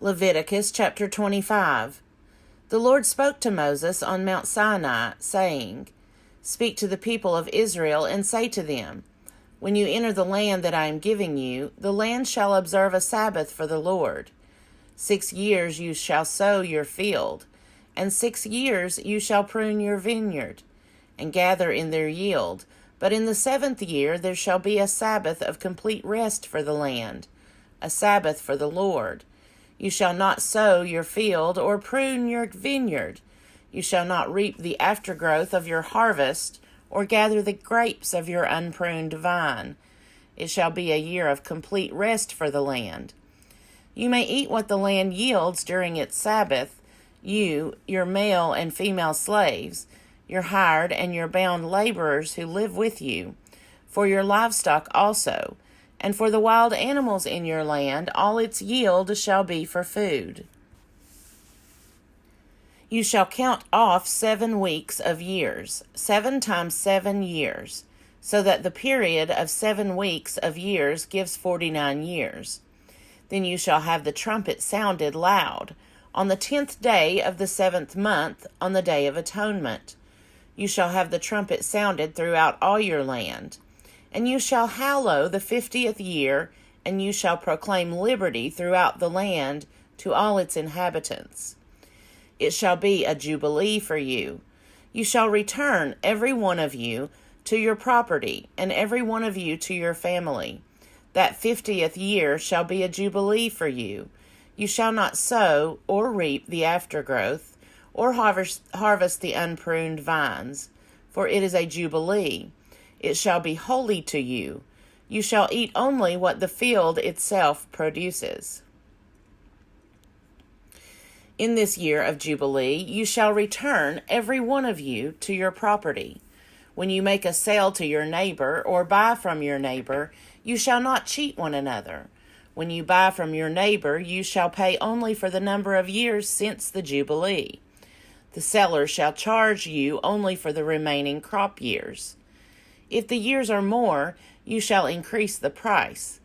Leviticus chapter 25. The Lord spoke to Moses on Mount Sinai, saying, Speak to the people of Israel and say to them, When you enter the land that I am giving you, the land shall observe a Sabbath for the Lord. 6 years you shall sow your field, and 6 years you shall prune your vineyard, and gather in their yield. But in the 7th year there shall be a Sabbath of complete rest for the land, a Sabbath for the Lord. You shall not sow your field or prune your vineyard. You shall not reap the aftergrowth of your harvest or gather the grapes of your unpruned vine. It shall be a year of complete rest for the land. You may eat what the land yields during its Sabbath, you, your male and female slaves, your hired and your bound laborers who live with you, for your livestock also, and for the wild animals in your land, all its yield shall be for food. You shall count off 7 weeks of years, 7 times 7 years, so that the period of 7 weeks of years gives 49 years. Then you shall have the trumpet sounded loud, on the 10th day of the 7th month, on the Day of Atonement. You shall have the trumpet sounded throughout all your land. And you shall hallow the 50th year, and you shall proclaim liberty throughout the land to all its inhabitants. It shall be a jubilee for you. You shall return, every one of you, to your property, and every one of you to your family. That 50th year shall be a jubilee for you. You shall not sow or reap the aftergrowth, or harvest the unpruned vines, for it is a jubilee. It shall be holy to you. You shall eat only what the field itself produces. In this year of Jubilee, you shall return, every one of you, to your property. When you make a sale to your neighbor or buy from your neighbor, you shall not cheat one another. When you buy from your neighbor, you shall pay only for the number of years since the Jubilee. The seller shall charge you only for the remaining crop years. If the years are more, you shall increase the price,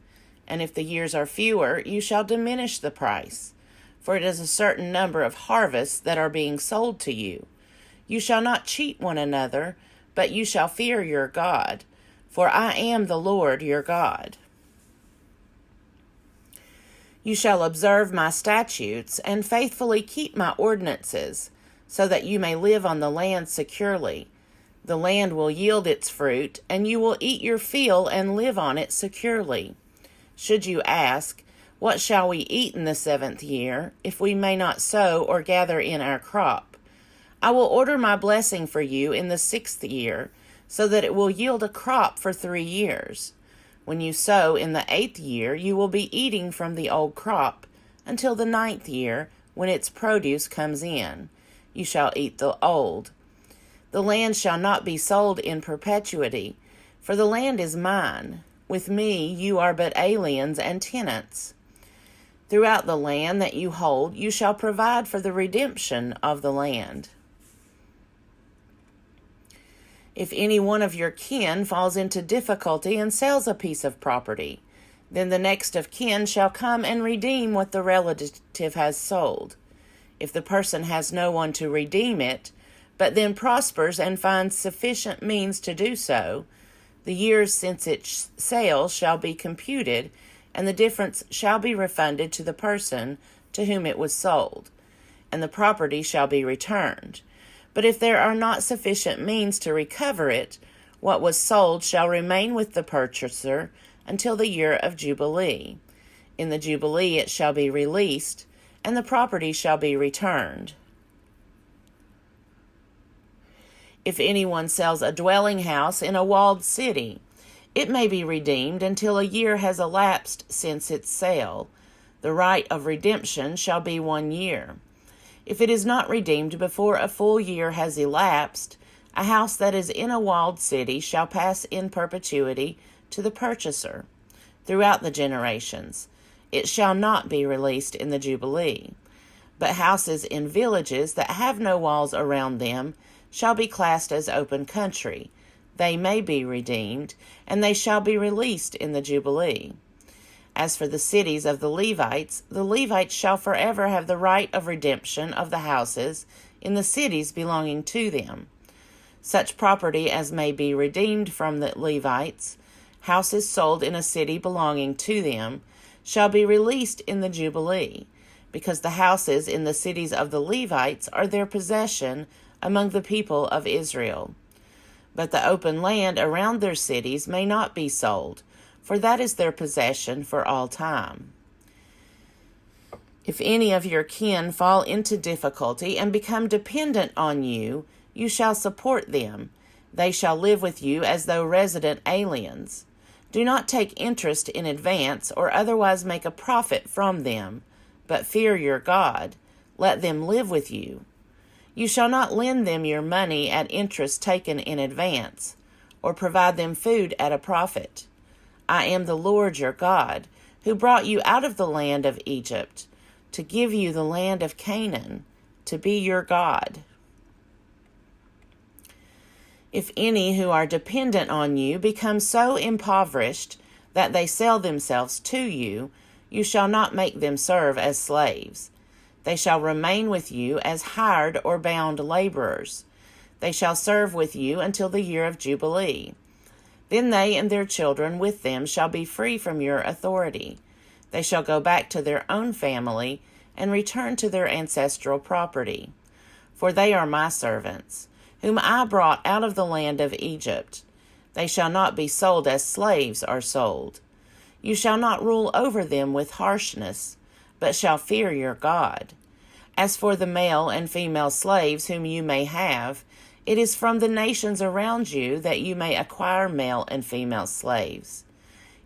and if the years are fewer, you shall diminish the price, for it is a certain number of harvests that are being sold to you. You shall not cheat one another, but you shall fear your God, for I am the Lord your God. You shall observe my statutes and faithfully keep my ordinances, so that you may live on the land securely. The land will yield its fruit, and you will eat your fill and live on it securely. Should you ask, What shall we eat in the 7th year, if we may not sow or gather in our crop? I will order my blessing for you in the 6th year, so that it will yield a crop for 3 years. When you sow in the 8th year, you will be eating from the old crop, until the 9th year, when its produce comes in. You shall eat the old. The land shall not be sold in perpetuity, for the land is mine. With me you are but aliens and tenants. Throughout the land that you hold, you shall provide for the redemption of the land. If any one of your kin falls into difficulty and sells a piece of property, then the next of kin shall come and redeem what the relative has sold. If the person has no one to redeem it, but then prospers and finds sufficient means to do so, the years since its sale shall be computed, and the difference shall be refunded to the person to whom it was sold, and the property shall be returned. But if there are not sufficient means to recover it, what was sold shall remain with the purchaser until the year of Jubilee. In the Jubilee it shall be released, and the property shall be returned. If anyone sells a dwelling house in a walled city, it may be redeemed until a year has elapsed since its sale. The right of redemption shall be 1 year. If it is not redeemed before a full year has elapsed, a house that is in a walled city shall pass in perpetuity to the purchaser throughout the generations. It shall not be released in the Jubilee. But houses in villages that have no walls around them shall be classed as open country. They may be redeemed, and they shall be released in the Jubilee. As for the cities of the Levites shall forever have the right of redemption of the houses in the cities belonging to them. Such property as may be redeemed from the Levites, houses sold in a city belonging to them, shall be released in the Jubilee, because the houses in the cities of the Levites are their possession among the people of Israel. But the open land around their cities may not be sold, for that is their possession for all time. If any of your kin fall into difficulty and become dependent on you, you shall support them. They shall live with you as though resident aliens. Do not take interest in advance or otherwise make a profit from them, but fear your God. Let them live with you. You shall not lend them your money at interest taken in advance, or provide them food at a profit. I am the Lord your God, who brought you out of the land of Egypt, to give you the land of Canaan, to be your God. If any who are dependent on you become so impoverished that they sell themselves to you, you shall not make them serve as slaves. They shall remain with you as hired or bound laborers. They shall serve with you until the year of Jubilee. Then they and their children with them shall be free from your authority. They shall go back to their own family and return to their ancestral property. For they are my servants, whom I brought out of the land of Egypt. They shall not be sold as slaves are sold. You shall not rule over them with harshness, but shall fear your God. As for the male and female slaves whom you may have, it is from the nations around you that you may acquire male and female slaves.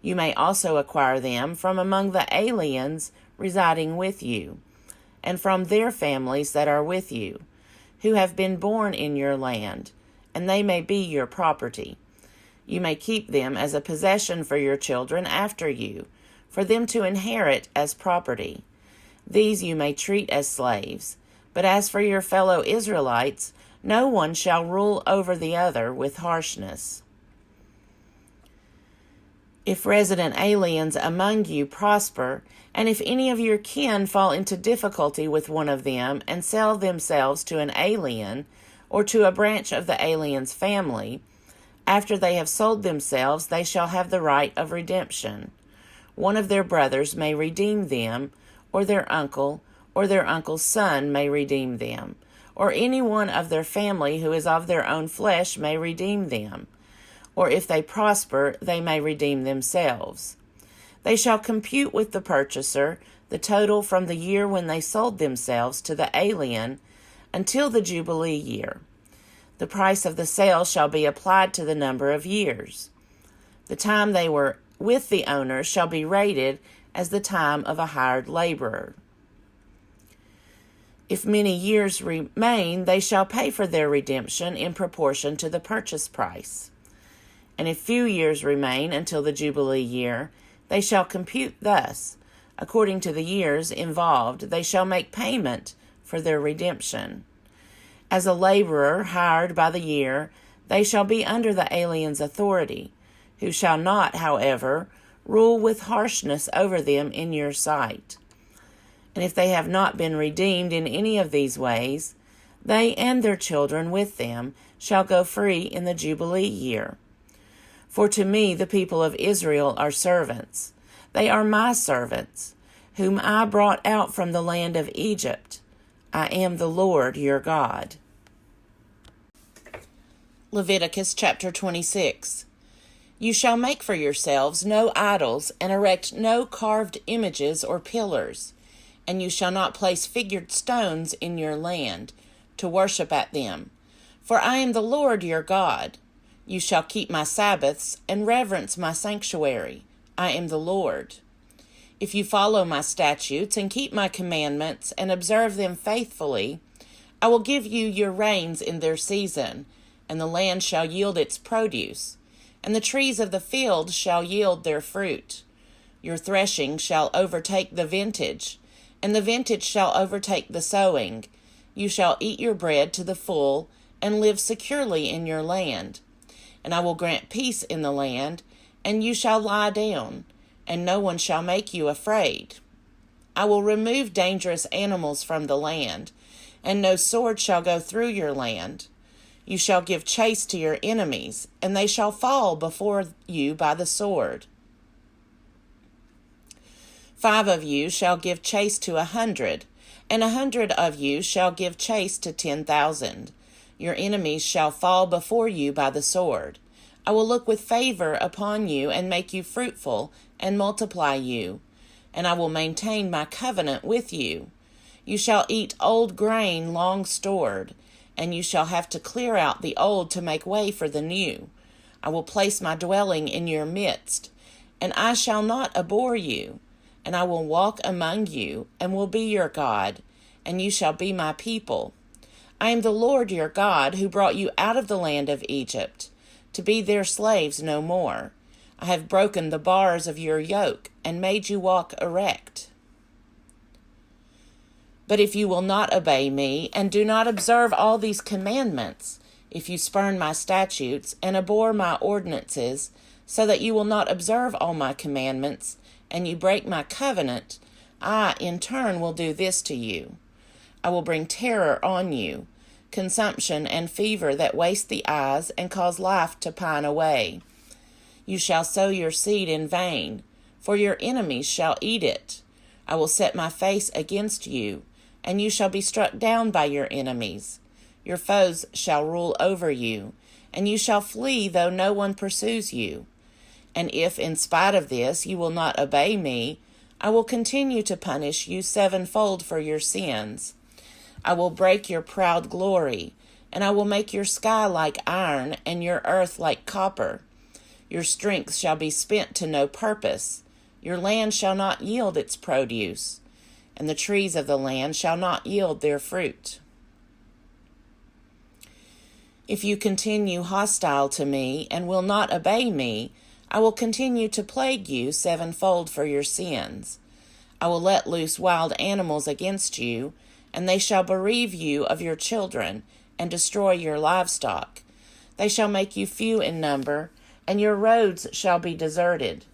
You may also acquire them from among the aliens residing with you, and from their families that are with you, who have been born in your land, and they may be your property. You may keep them as a possession for your children after you, for them to inherit as property. These you may treat as slaves, but as for your fellow Israelites, no one shall rule over the other with harshness. If resident aliens among you prosper, and if any of your kin fall into difficulty with one of them and sell themselves to an alien or to a branch of the alien's family, after they have sold themselves, they shall have the right of redemption. One of their brothers may redeem them, or their uncle's son may redeem them, or any one of their family who is of their own flesh may redeem them. Or if they prosper, they may redeem themselves. They shall compute with the purchaser the total from the year when they sold themselves to the alien until the Jubilee year. The price of the sale shall be applied to the number of years. The time they were with the owner shall be rated as the time of a hired laborer. If many years remain, they shall pay for their redemption in proportion to the purchase price. And if few years remain until the Jubilee year, they shall compute thus. According to the years involved, they shall make payment for their redemption. As a laborer hired by the year, they shall be under the alien's authority, who shall not, however, rule with harshness over them in your sight. And if they have not been redeemed in any of these ways, they and their children with them shall go free in the Jubilee year. For to me the people of Israel are servants. They are my servants, whom I brought out from the land of Egypt. I am the Lord your God. Leviticus chapter 26. You shall make for yourselves no idols, and erect no carved images or pillars. And you shall not place figured stones in your land, to worship at them. For I am the Lord your God. You shall keep my Sabbaths, and reverence my sanctuary. I am the Lord. If you follow my statutes, and keep my commandments, and observe them faithfully, I will give you your rains in their season, and the land shall yield its produce, and the trees of the field shall yield their fruit. Your threshing shall overtake the vintage, and the vintage shall overtake the sowing. You shall eat your bread to the full, and live securely in your land. And I will grant peace in the land, and you shall lie down, and no one shall make you afraid. I will remove dangerous animals from the land, and no sword shall go through your land. You shall give chase to your enemies, and they shall fall before you by the sword. 5 of you shall give chase to 100, and 100 of you shall give chase to 10,000. Your enemies shall fall before you by the sword. I will look with favor upon you and make you fruitful and multiply you, and I will maintain my covenant with you. You shall eat old grain long stored, and you shall have to clear out the old to make way for the new. I will place my dwelling in your midst, and I shall not abhor you, and I will walk among you, and will be your God, and you shall be my people. I am the Lord your God, who brought you out of the land of Egypt, to be their slaves no more. I have broken the bars of your yoke, and made you walk erect. But if you will not obey me, and do not observe all these commandments, if you spurn my statutes, and abhor my ordinances, so that you will not observe all my commandments, and you break my covenant, I, in turn, will do this to you. I will bring terror on you, consumption and fever that waste the eyes and cause life to pine away. You shall sow your seed in vain, for your enemies shall eat it. I will set my face against you, and you shall be struck down by your enemies. Your foes shall rule over you, and you shall flee though no one pursues you. And if, in spite of this, you will not obey me, I will continue to punish you sevenfold for your sins. I will break your proud glory, and I will make your sky like iron, and your earth like copper. Your strength shall be spent to no purpose. Your land shall not yield its produce, and the trees of the land shall not yield their fruit. If you continue hostile to me, and will not obey me, I will continue to plague you sevenfold for your sins. I will let loose wild animals against you, and they shall bereave you of your children, and destroy your livestock. They shall make you few in number, and your roads shall be deserted.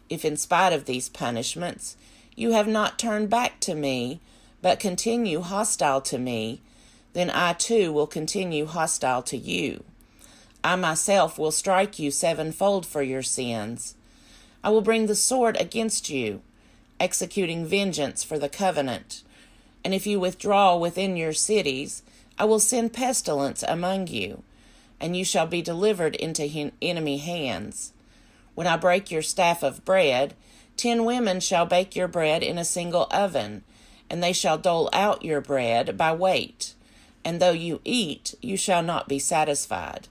If in spite of these punishments you have not turned back to me, but continue hostile to me, then I too will continue hostile to you. I myself will strike you sevenfold for your sins. I will bring the sword against you, executing vengeance for the covenant. And if you withdraw within your cities, I will send pestilence among you, and you shall be delivered into enemy hands. When I break your staff of bread, 10 women shall bake your bread in a single oven, and they shall dole out your bread by weight. And though you eat, you shall not be satisfied.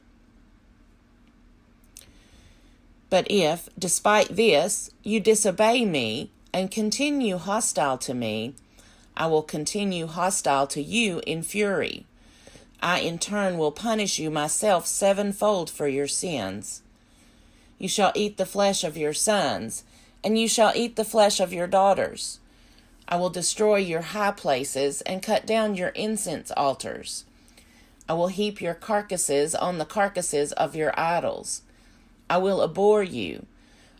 But if, despite this, you disobey me and continue hostile to me, I will continue hostile to you in fury. I in turn will punish you myself sevenfold for your sins. You shall eat the flesh of your sons, and you shall eat the flesh of your daughters. I will destroy your high places and cut down your incense altars. I will heap your carcasses on the carcasses of your idols. I will abhor you.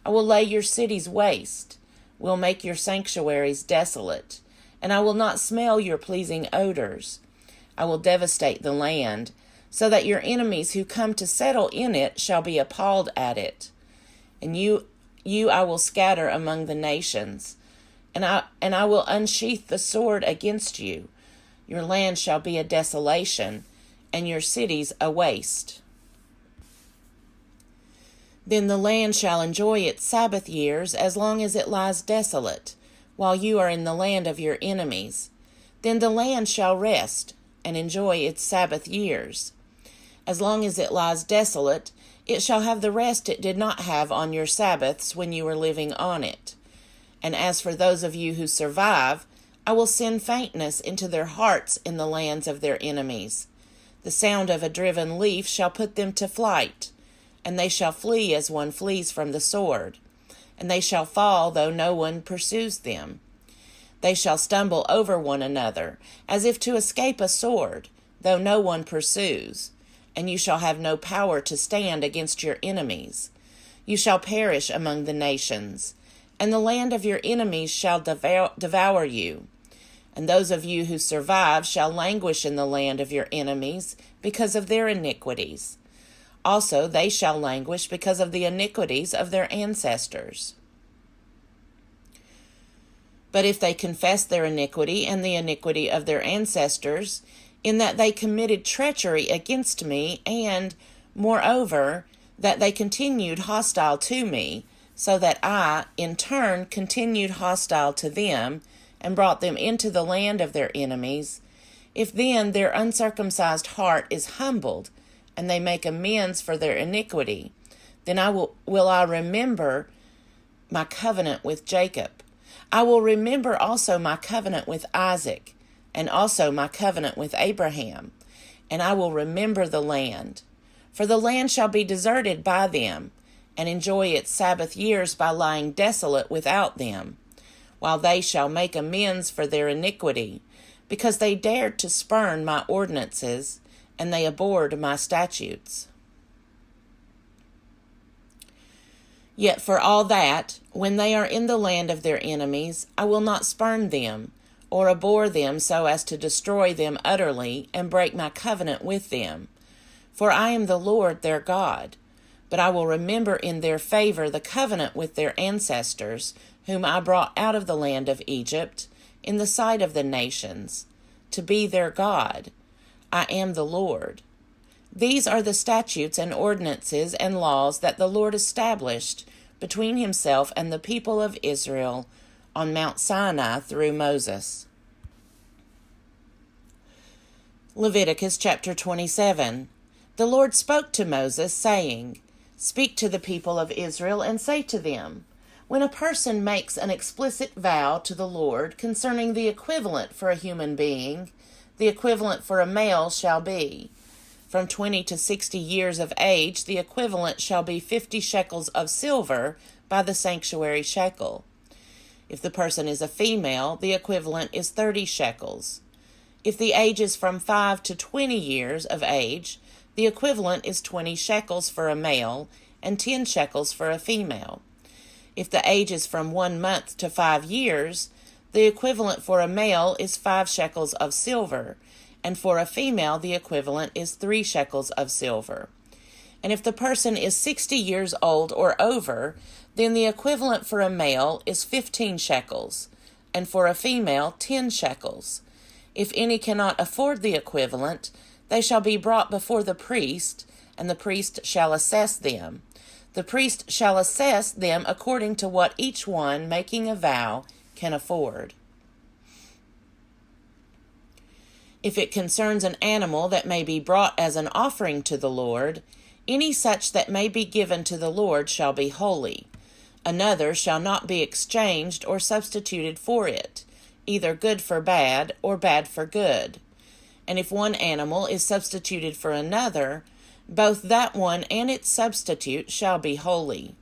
I will lay your cities waste, will make your sanctuaries desolate, and I will not smell your pleasing odors. I will devastate the land, so that your enemies who come to settle in it shall be appalled at it. And you I will scatter among the nations, and I will unsheath the sword against you. Your land shall be a desolation, and your cities a waste. Then the land shall enjoy its Sabbath years as long as it lies desolate, while you are in the land of your enemies. Then the land shall rest and enjoy its Sabbath years. As long as it lies desolate, it shall have the rest it did not have on your Sabbaths when you were living on it. And as for those of you who survive, I will send faintness into their hearts in the lands of their enemies. The sound of a driven leaf shall put them to flight, and they shall flee as one flees from the sword. And they shall fall, though no one pursues them. They shall stumble over one another, as if to escape a sword, though no one pursues. And you shall have no power to stand against your enemies. You shall perish among the nations, and the land of your enemies shall devour you. And those of you who survive shall languish in the land of your enemies because of their iniquities. Also, they shall languish because of the iniquities of their ancestors. But if they confess their iniquity and the iniquity of their ancestors, in that they committed treachery against me, and, moreover, that they continued hostile to me, so that I, in turn, continued hostile to them, and brought them into the land of their enemies, if then their uncircumcised heart is humbled, and they make amends for their iniquity, then will I remember my covenant with Jacob. I will remember also my covenant with Isaac, and also my covenant with Abraham, and I will remember the land. For the land shall be deserted by them, and enjoy its Sabbath years by lying desolate without them, while they shall make amends for their iniquity, because they dared to spurn my ordinances, and they abhorred my statutes. Yet for all that, when they are in the land of their enemies, I will not spurn them, or abhor them so as to destroy them utterly, and break my covenant with them. For I am the Lord their God. But I will remember in their favor the covenant with their ancestors, whom I brought out of the land of Egypt, in the sight of the nations, to be their God. I am the Lord. These are the statutes and ordinances and laws that the Lord established between himself and the people of Israel on Mount Sinai through Moses. Leviticus chapter 27. The Lord spoke to Moses, saying, Speak to the people of Israel and say to them, when a person makes an explicit vow to the Lord concerning the equivalent for a human being, the equivalent for a male shall be, from 20 to 60 years of age, the equivalent shall be 50 shekels of silver by the sanctuary shekel. If the person is a female, the equivalent is 30 shekels. If the age is from 5 to 20 years of age, the equivalent is 20 shekels for a male and 10 shekels for a female. If the age is from 1 month to 5 years, the equivalent for a male is 5 shekels of silver, and for a female the equivalent is 3 shekels of silver. And if the person is 60 years old or over, then the equivalent for a male is 15 shekels, and for a female 10 shekels. If any cannot afford the equivalent, they shall be brought before the priest, and the priest shall assess them. The priest shall assess them according to what each one making a vow can afford. If it concerns an animal that may be brought as an offering to the Lord, any such that may be given to the Lord shall be holy. Another shall not be exchanged or substituted for it, either good for bad or bad for good. And if one animal is substituted for another, both that one and its substitute shall be holy.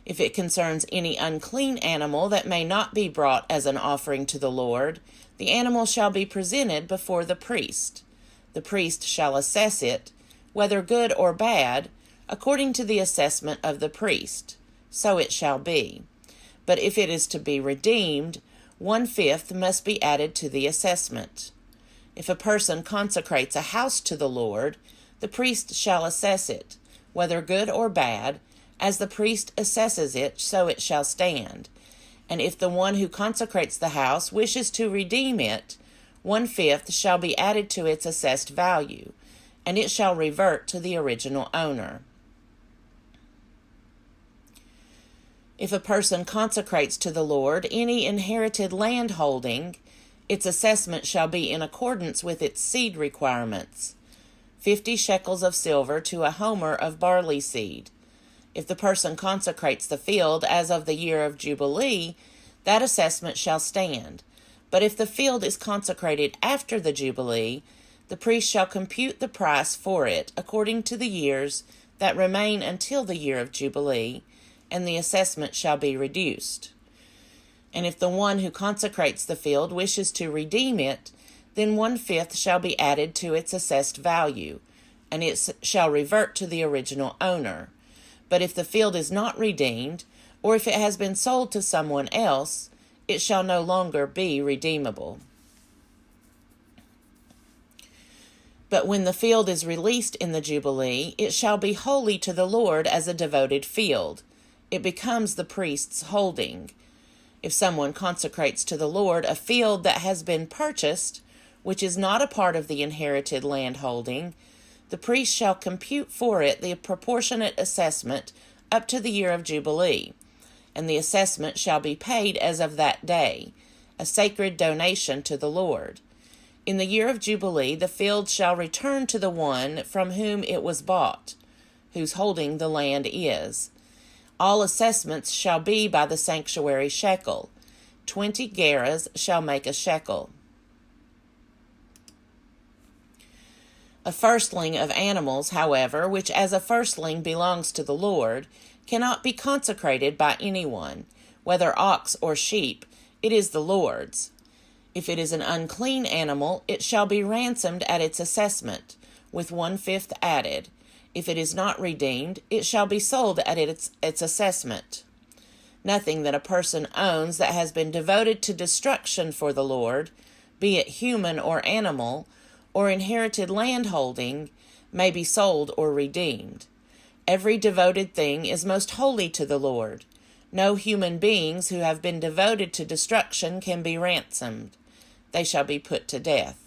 If it concerns any unclean animal that may not be brought as an offering to the Lord, the animal shall be presented before the priest. The priest shall assess it, whether good or bad, according to the assessment of the priest. So it shall be. But if it is to be redeemed, 1/5 must be added to the assessment. If a person consecrates a house to the Lord, the priest shall assess it, whether good or bad, as the priest assesses it, so it shall stand. And if the one who consecrates the house wishes to redeem it, 1/5 shall be added to its assessed value, and it shall revert to the original owner. If a person consecrates to the Lord any inherited land holding, its assessment shall be in accordance with its seed requirements, 50 shekels of silver to a homer of barley seed. If the person consecrates the field as of the year of Jubilee, that assessment shall stand. But if the field is consecrated after the Jubilee, the priest shall compute the price for it according to the years that remain until the year of Jubilee, and the assessment shall be reduced. And if the one who consecrates the field wishes to redeem it, then 1/5 shall be added to its assessed value, and it shall revert to the original owner. But if the field is not redeemed, or if it has been sold to someone else, it shall no longer be redeemable. But when the field is released in the Jubilee, it shall be holy to the Lord as a devoted field. It becomes the priest's holding. If someone consecrates to the Lord a field that has been purchased, which is not a part of the inherited land holding, the priest shall compute for it the proportionate assessment up to the year of Jubilee, and the assessment shall be paid as of that day, a sacred donation to the Lord. In the year of Jubilee, the field shall return to the one from whom it was bought, whose holding the land is. All assessments shall be by the sanctuary shekel. 20 gerahs shall make a shekel. A firstling of animals, however, which as a firstling belongs to the Lord, cannot be consecrated by anyone, whether ox or sheep. It is the Lord's. If it is an unclean animal, it shall be ransomed at its assessment, with 1/5 added. If it is not redeemed, it shall be sold at its assessment. Nothing that a person owns that has been devoted to destruction for the Lord, be it human or animal, or inherited land holding, may be sold or redeemed. Every devoted thing is most holy to the Lord. No human beings who have been devoted to destruction can be ransomed. They shall be put to death.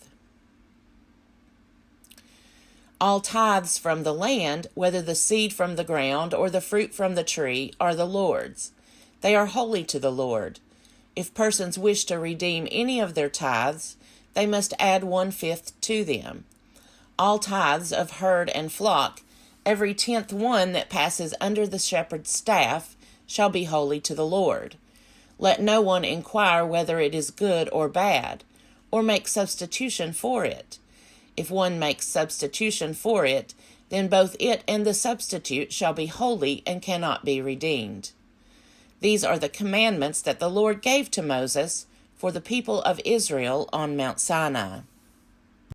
All tithes from the land, whether the seed from the ground or the fruit from the tree, are the Lord's. They are holy to the Lord. If persons wish to redeem any of their tithes, they must add 1/5 to them. All tithes of herd and flock, every 10th one that passes under the shepherd's staff, shall be holy to the Lord. Let no one inquire whether it is good or bad, or make substitution for it. If one makes substitution for it, then both it and the substitute shall be holy and cannot be redeemed. These are the commandments that the Lord gave to Moses for the people of Israel on Mount Sinai.